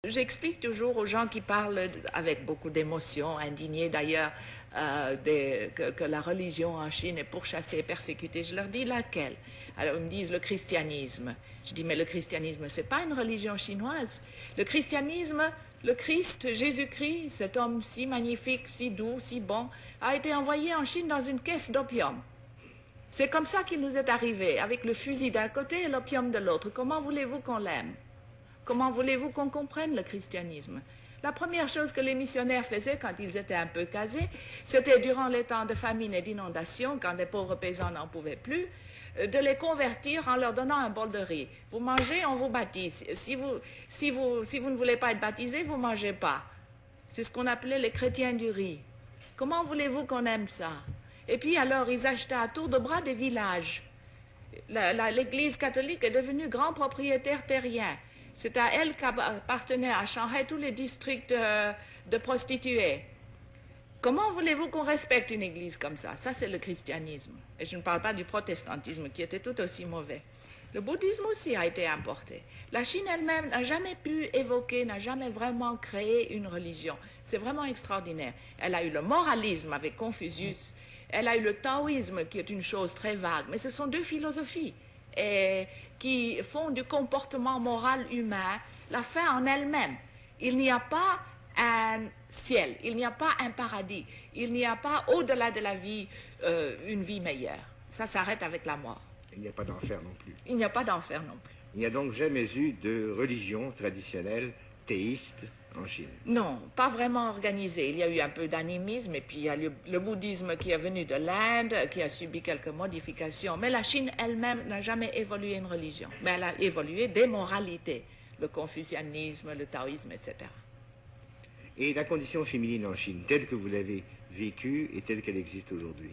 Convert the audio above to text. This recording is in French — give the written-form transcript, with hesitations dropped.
J'explique toujours aux gens qui parlent avec beaucoup d'émotion, indignés d'ailleurs, que la religion en Chine est pourchassée et persécutée. Je leur dis laquelle? Alors ils me disent le christianisme. Je dis mais le christianisme c'est pas une religion chinoise. Le christianisme, le Christ, Jésus-Christ, cet homme si magnifique, si doux, si bon, a été envoyé en Chine dans une caisse d'opium. C'est comme ça qu'il nous est arrivé, avec le fusil d'un côté et l'opium de l'autre. Comment voulez-vous qu'on l'aime? Comment voulez-vous qu'on comprenne le christianisme? La première chose que les missionnaires faisaient quand ils étaient un peu casés, c'était durant les temps de famine et d'inondation, quand les pauvres paysans n'en pouvaient plus, de les convertir en leur donnant un bol de riz. Vous mangez, on vous baptise. Si vous ne voulez pas être baptisé, vous ne mangez pas. C'est ce qu'on appelait les chrétiens du riz. Comment voulez-vous qu'on aime ça? Et puis alors, ils achetaient à tour de bras des villages. L'Église catholique est devenue grand propriétaire terrien. C'est à elle qu'appartenaient à Shanghai tous les districts de prostituées. Comment voulez-vous qu'on respecte une église comme ça? Ça, c'est le christianisme. Et je ne parle pas du protestantisme, qui était tout aussi mauvais. Le bouddhisme aussi a été importé. La Chine elle-même n'a jamais pu évoquer, n'a jamais vraiment créé une religion. C'est vraiment extraordinaire. Elle a eu le moralisme avec Confucius. Elle a eu le taoïsme, qui est une chose très vague. Mais ce sont deux philosophies qui font du comportement moral humain la fin en elle-même. Il n'y a pas un ciel, il n'y a pas un paradis, il n'y a pas au-delà de la vie une vie meilleure. Ça s'arrête avec la mort. Il n'y a pas d'enfer non plus. Il n'y a pas d'enfer non plus. Il n'y a donc jamais eu de religion traditionnelle théiste en Chine? Non, pas vraiment organisée. Il y a eu un peu d'animisme et puis il y a le bouddhisme qui est venu de l'Inde, qui a subi quelques modifications. Mais la Chine elle-même n'a jamais évolué une religion. Mais elle a évolué des moralités, le confucianisme, le taoïsme, etc. Et la condition féminine en Chine, telle que vous l'avez vécue et telle qu'elle existe aujourd'hui?